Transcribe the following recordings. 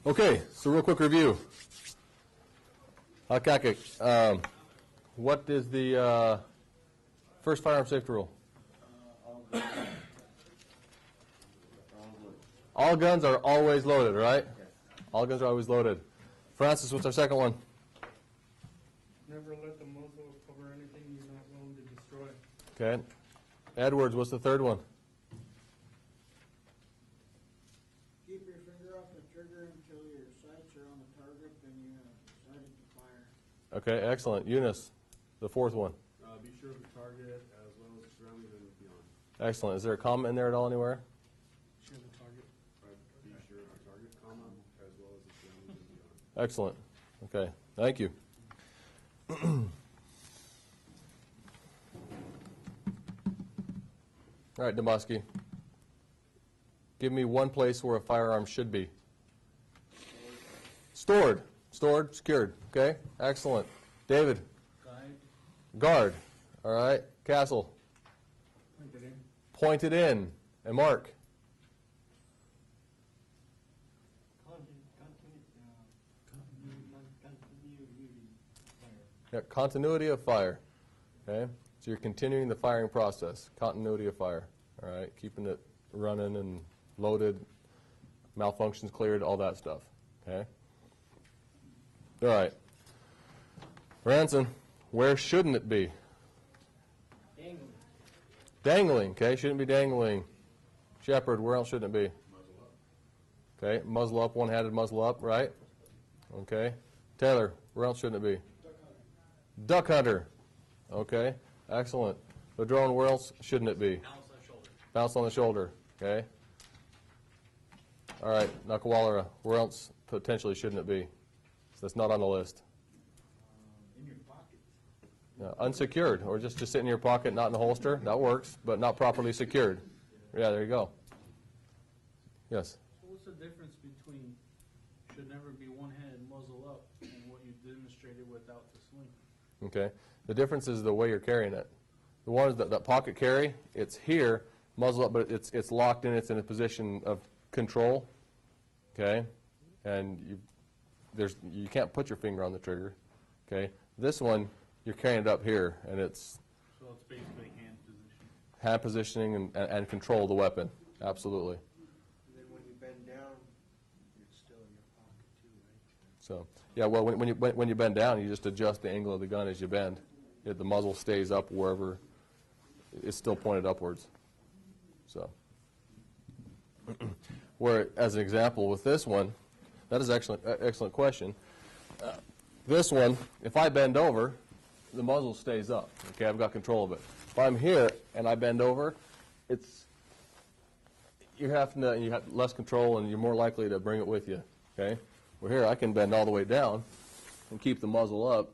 Okay, so real quick review. Hakake, what is the first firearm safety rule? All guns are always loaded, right? All guns are always loaded. Francis, what's our second one? Never let the muzzle cover anything you're not willing to destroy. Okay. Edwards, what's the third one? Keep your finger off the trigger until your sights are on the target, then you decide to fire. Okay, excellent. Eunice, the fourth one. Be sure of the target as well as the surroundings and beyond. Excellent. Is there a comment in there at all anywhere? Sure the target. Be sure of the target, comma, as well as the surroundings and beyond. Excellent. Okay, thank you. All right, Dembowski. Give me one place where a firearm should be. Stored. Stored, secured. Okay, excellent. David. Guard. All right. Castle. Pointed in. And Mark. Yeah, continuity of fire. Okay, so you're continuing the firing process. Continuity of fire. All right, keeping it running and loaded, malfunctions cleared, all that stuff. Okay. All right. Ranson, where shouldn't it be? Dangling. Dangling. Okay, shouldn't be dangling. Shepard, where else shouldn't it be? Muzzle up. Okay, muzzle up, one-handed muzzle up, right? Okay. Taylor, where else shouldn't it be? Duck hunter. Okay, excellent. The drone, where else shouldn't it be? Bounce on the shoulder. Bounce on the shoulder. Okay. All right, Nakawalera, where else potentially shouldn't it be? So that's not on the list. In your pocket. Unsecured, or just sit in your pocket, not in the holster. That works, but not properly secured. Yeah, there you go. Yes. So what's the difference between should never be one-handed muzzle up and what you demonstrated without the sling? Okay. The difference is the way you're carrying it. The one is that pocket carry, it's here, muzzle up, but it's locked in, it's in a position of control. Okay? And you can't put your finger on the trigger. Okay? This one, you're carrying it up here, and it's So it's basically hand position. hand positioning and control of the weapon. Absolutely. And then when you bend down, it's still in your pocket too, right? So, yeah, well, when you bend down, you just adjust the angle of the gun as you bend. The muzzle stays up wherever it's still pointed upwards. So, where, as an example, with this one, that is actually an excellent question. This one, if I bend over, the muzzle stays up. Okay, I've got control of it. If I'm here and I bend over, you have less control and you're more likely to bring it with you. Okay, well here I can bend all the way down and keep the muzzle up,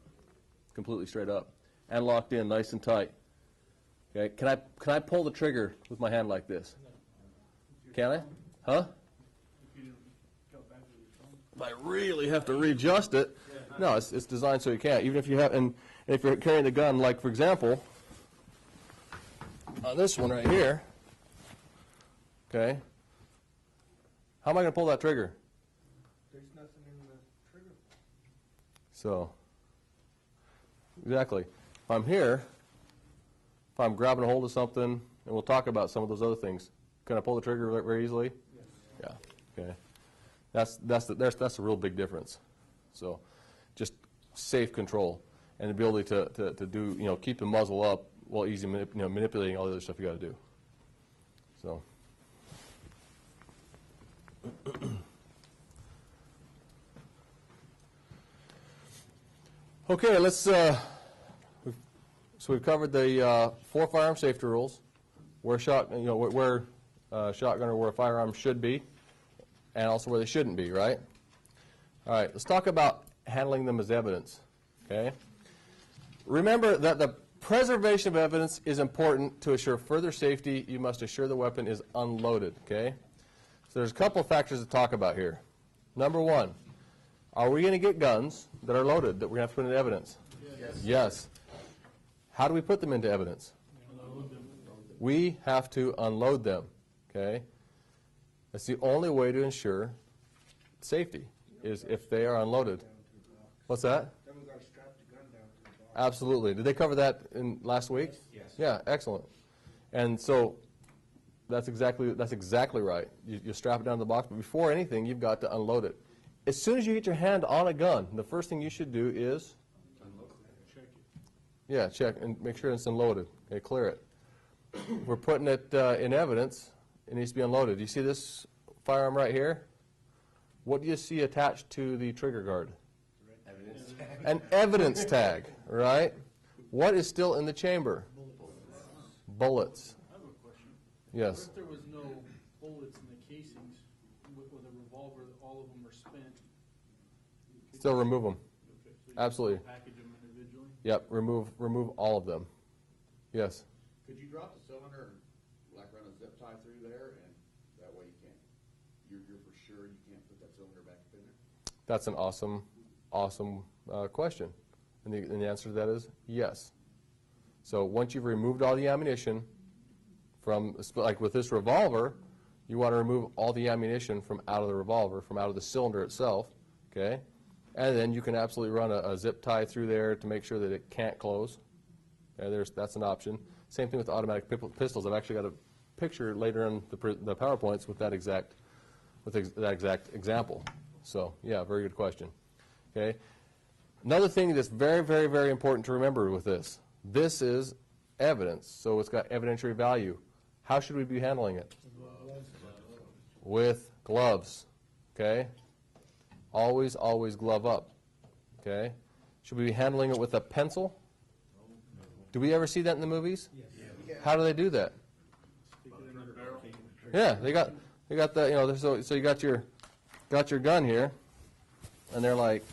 completely straight up, and locked in nice and tight. Okay, can I pull the trigger with my hand like this? Can I? Huh? If I really have to readjust it, no, it's designed so you can't. Even if you have, and if you're carrying the gun, like for example, on this one right here, okay, how am I going to pull that trigger? There's nothing in the trigger. So, exactly. If I'm here, if I'm grabbing a hold of something, and we'll talk about some of those other things, can I pull the trigger very easily? Yes. Yeah. Okay. That's the real big difference. So, just safe control and the ability to do, keep the muzzle up while easy manipulating all the other stuff you got to do. So. Okay, let's. So we've covered the 4 firearm safety rules, where shotgun or where a firearm should be, and also where they shouldn't be. Right. All right. Let's talk about handling them as evidence. Okay. Remember that the preservation of evidence is important. To assure further safety, you must assure the weapon is unloaded. Okay. So there's a couple of factors to talk about here. Number one, are we going to get guns that are loaded that we're going to have to put into evidence? Yes. Yes. How do we put them into evidence? We have to unload them. Okay? That's the only way to ensure safety. is if they are unloaded. What's that? Then we gotta strap the gun down to the box. Absolutely. Did they cover that in last week? Yes. Yeah, excellent. And so that's exactly right. You strap it down to the box, but before anything, you've got to unload it. As soon as you get your hand on a gun, the first thing you should do is Check it. yeah, check and make sure it's unloaded. Okay, clear it. We're putting it in evidence. It needs to be unloaded. You see this firearm right here? What do you see attached to the trigger guard? An evidence tag, right? What is still in the chamber? Bullets. I have a question. Yes. What if there was no bullets in the casings with a revolver, all of them are spent? Still remove them. Okay, so you Absolutely. still package them individually? Yep, remove all of them. Yes. Could you drop the cylinder and like run a zip tie through there, and that way you can't, you're for sure you can't put that cylinder back up in there? That's an awesome question. And the answer to that is yes. So once you've removed all the ammunition from, like with this revolver, you want to remove all the ammunition from out of the revolver, from out of the cylinder itself, okay? And then you can absolutely run a zip tie through there to make sure that it can't close. Okay, that's an option. Same thing with automatic pistols. I've actually got a picture later in the PowerPoints with that exact example. So yeah, very good question. Okay. Another thing that's very, very, very important to remember with this is evidence, so it's got evidentiary value. How should we be handling it? With gloves. Okay. Always, always glove up. Okay. Should we be handling it with a pencil? Do we ever see that in the movies? Yes. How do they do that? Stick it in the barrel? Yeah, they got the, you know, so you got your gun here, and they're like,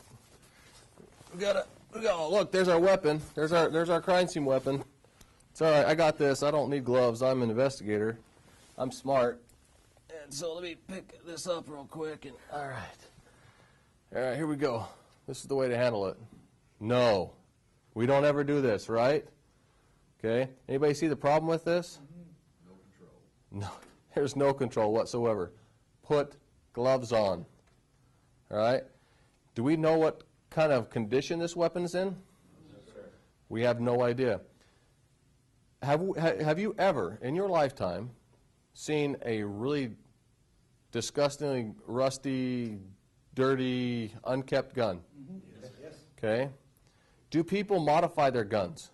look, there's our weapon, there's our crime scene weapon. It's all right, I got this. I don't need gloves. I'm an investigator. I'm smart. And so let me pick this up real quick. And all right, here we go. This is the way to handle it. No, we don't ever do this, right? Okay. Anybody see the problem with this? No control. No, there's no control whatsoever. Put gloves on. All right? Do we know what kind of condition this weapon's in? Yes, sir. We have no idea. Have you ever, in your lifetime, seen a really disgustingly rusty, dirty, unkept gun? Yes. Okay? Do people modify their guns?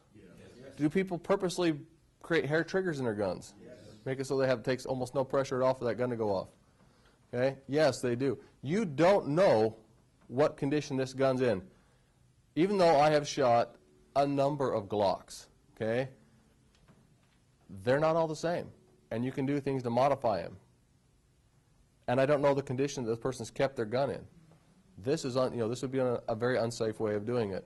Do people purposely create hair triggers in their guns? Yes. Make it so they takes almost no pressure at all for that gun to go off. Okay? Yes, they do. You don't know what condition this gun's in. Even though I have shot a number of Glocks, okay, they're not all the same. And you can do things to modify them. And I don't know the condition that the person's kept their gun in. This is, this would be a very unsafe way of doing it.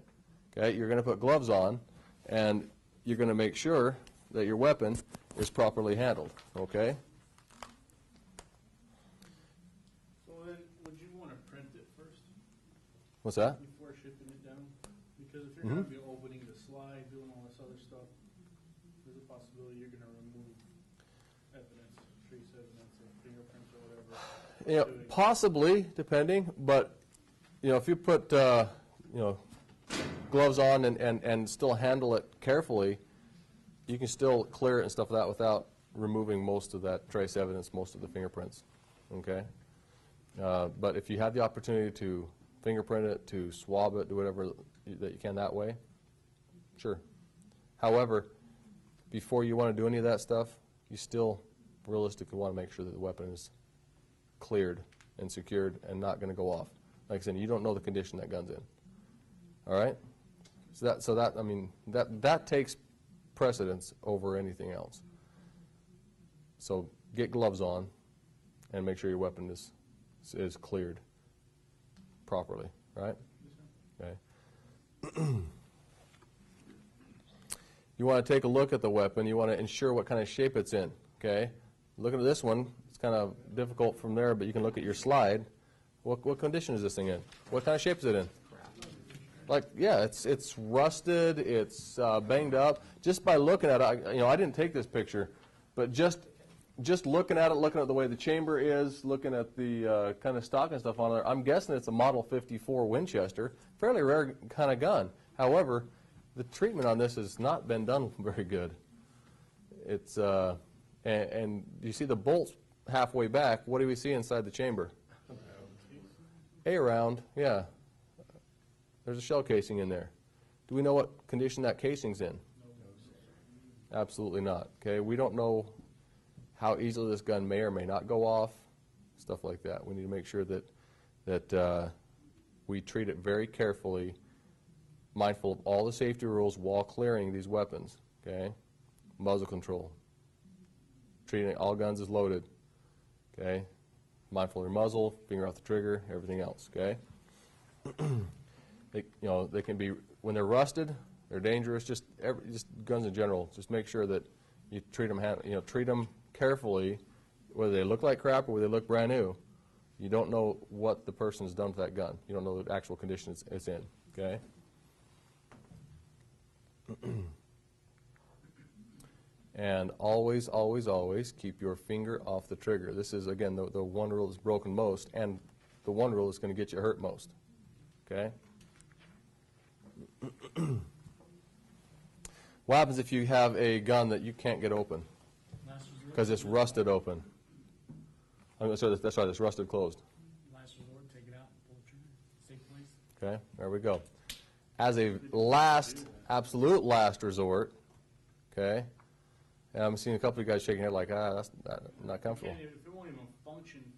Okay? You're going to put gloves on, and you're going to make sure that your weapon is properly handled, okay? So then, would you want to print it first What's that? before shipping it down? Because if you're going to be opening the slide, doing all this other stuff, there's a possibility you're going to remove evidence, trace evidence, or fingerprints or whatever. Possibly, depending, but if you put gloves on and still handle it carefully, you can still clear it and stuff like that without removing most of that trace evidence, most of the fingerprints. Okay? But if you have the opportunity to fingerprint it, to swab it, do whatever that you can that way, sure. However, before you want to do any of that stuff, you still realistically want to make sure that the weapon is cleared and secured and not going to go off. Like I said, you don't know the condition that gun's in. All right? So that takes precedence over anything else. So get gloves on and make sure your weapon is cleared properly, right? Okay. You want to take a look at the weapon. You want to ensure what kind of shape it's in, okay? Looking at this one, it's kind of difficult from there, but you can look at your slide. What condition is this thing in? What kind of shape is it in? Like, yeah, it's rusted, it's banged up. Just by looking at it, I didn't take this picture, but just just looking at it, looking at the way the chamber is, looking at the kind of stock and stuff on there, I'm guessing it's a Model 54 Winchester, fairly rare kind of gun. However, the treatment on this has not been done very good. It's and you see the bolts halfway back. What do we see inside the chamber? A round, yeah. There's a shell casing in there. Do we know what condition that casing's in? Absolutely not. Okay, we don't know how easily this gun may or may not go off, stuff like that. We need to make sure that we treat it very carefully, mindful of all the safety rules while clearing these weapons. Okay, muzzle control, treating all guns as loaded. Okay, mindful of your muzzle, finger off the trigger, everything else. Okay, they can be when they're rusted. They're dangerous. Just guns in general. Just make sure that you treat them carefully, whether they look like crap or whether they look brand new. You don't know what the person's done with that gun. You don't know the actual condition it's in. Okay. And always, always, always keep your finger off the trigger. This is again the one rule that's broken most, and the one rule that's going to get you hurt most. Okay. What happens if you have a gun that you can't get open because it's rusted open? Sorry, that's right, it's rusted closed. Last resort, take it out, pull the trigger, safe place. Okay, there we go. As a last, absolute last resort, okay, and I'm seeing a couple of you guys shaking their head like, that's not comfortable. If it won't even function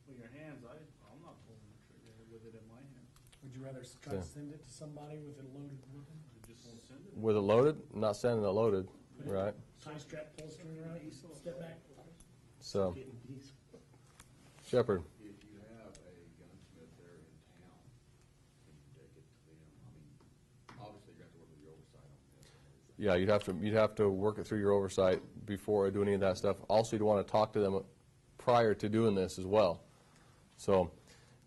with your hands, I'm not pulling the trigger with it in my hand. Would you rather try to send it to somebody with a loaded weapon? It just won't send it. With it loaded, I'm not sending it loaded, right? Tie strap, pull string around it, step back. So, Shepard. If you have a gunsmith there in town, can you take it to them? I mean, obviously you're going to have to work with your oversight on this. Yeah, you'd have to work it through your oversight before doing any of that stuff. Also, you'd want to talk to them prior to doing this as well. So,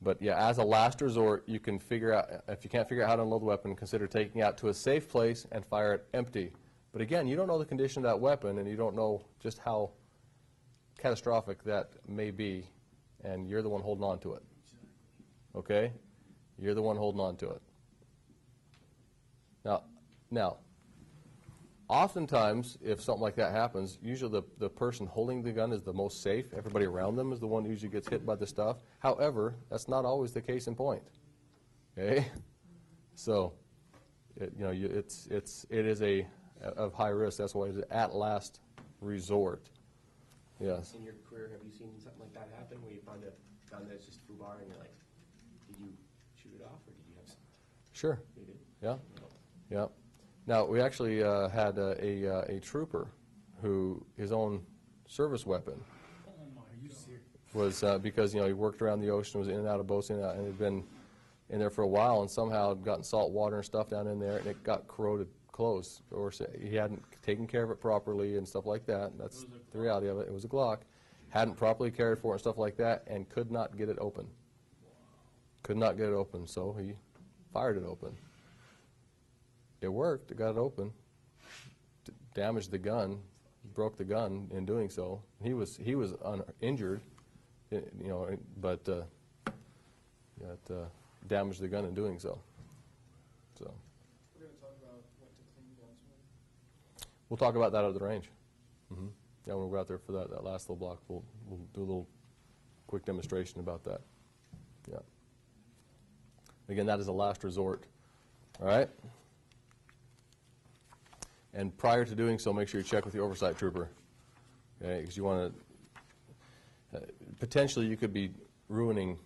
but yeah, as a last resort, you can figure out, if you can't figure out how to unload the weapon, consider taking it out to a safe place and fire it empty. But again, you don't know the condition of that weapon, and you don't know just how catastrophic that may be, and you're the one holding on to it. Okay? You're the one holding on to it. Now, oftentimes, if something like that happens, usually the person holding the gun is the most safe. Everybody around them is the one who usually gets hit by the stuff. However, that's not always the case in point. Okay? So, it is of high risk. That's why it's at last resort. Yes. In your career, have you seen something like that happen where you find a gun that's just foobar and you're like, did you shoot it off or did you have some? Sure. You did? Yeah. Yeah. Now, we actually had a trooper who, his own service weapon Oh my, are you serious? was, because, he worked around the ocean, was in and out of boats, in and out, and had been in there for a while, and somehow had gotten salt water and stuff down in there, and it got corroded closed, or he hadn't taken care of it properly and stuff like that. That's the reality of it. It was a Glock. Hadn't properly cared for it and stuff like that, and could not get it open. Could not get it open, so he fired it open. It worked. It got it open. Damaged the gun, broke the gun in doing so. He was injured, but damaged the gun in doing so. So. We're gonna talk about what to clean guns with. We'll talk about that at the range. Mm-hmm. Yeah, when we go out there for that last little block, we'll do a little quick demonstration about that. Yeah. Again, that is a last resort. All right? And prior to doing so, make sure you check with the oversight trooper. Okay? Because you want to, potentially you could be ruining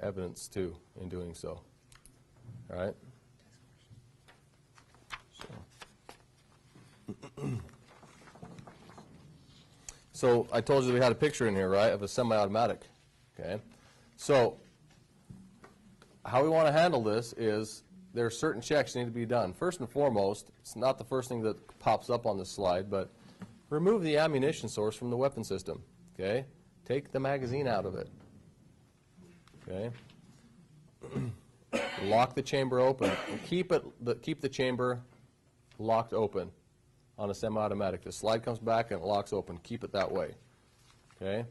evidence too in doing so. All right? So I told you we had a picture in here, right, of a semi-automatic. Okay, so how we want to handle this is there are certain checks that need to be done. First and foremost, it's not the first thing that pops up on this slide, but remove the ammunition source from the weapon system. Okay, take the magazine out of it. Okay, lock the chamber open. And keep the chamber locked open on a semi-automatic. The slide comes back and it locks open. Keep it that way. Okay?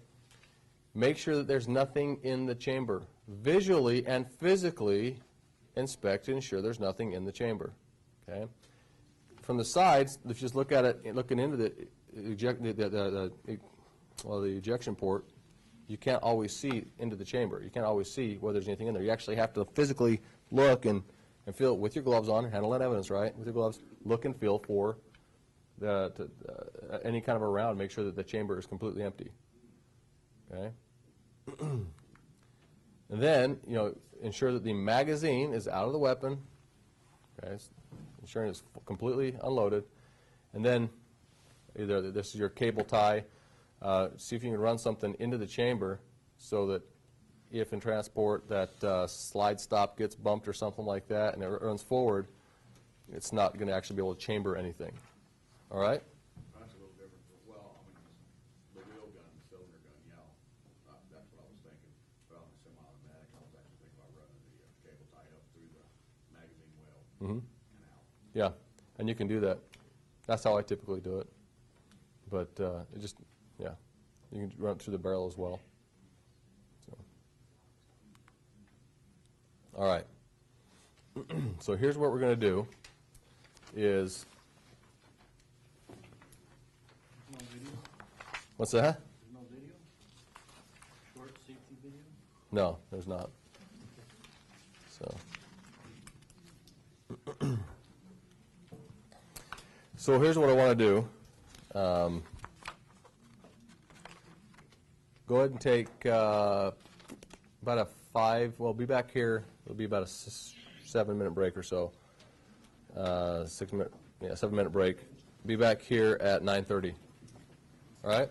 Make sure that there's nothing in the chamber. Visually and physically inspect to ensure there's nothing in the chamber. Okay? From the sides, if you just look at it, looking into the ejection port, you can't always see into the chamber. You can't always see whether there's anything in there. You actually have to physically look and feel with your gloves on, handle that evidence right, with your gloves, look and feel for any kind of a round, make sure that the chamber is completely empty. Okay? And then, ensure that the magazine is out of the weapon, okay, ensuring it's completely unloaded. And then either this is your cable tie, see if you can run something into the chamber so that if in transport that slide stop gets bumped or something like that and it runs forward, it's not going to actually be able to chamber anything. All right? That's a little different. Well, I mean, the wheel gun, the cylinder gun, yeah, that's what I was thinking. But on the semi-automatic, I was actually thinking about running the cable tie up through the magazine well and out. Yeah, and you can do that. That's how I typically do it. But it just, yeah, you can run it through the barrel as well. So. All right. So here's what we're going to do is, No video? what's that? There's no video? Short safety video? No, there's not. So. So here's what I want to do. Go ahead and take about a 5, we'll be back here, it'll be about a 7-minute break or so. 7-minute break. Be back here at 9:30. All right?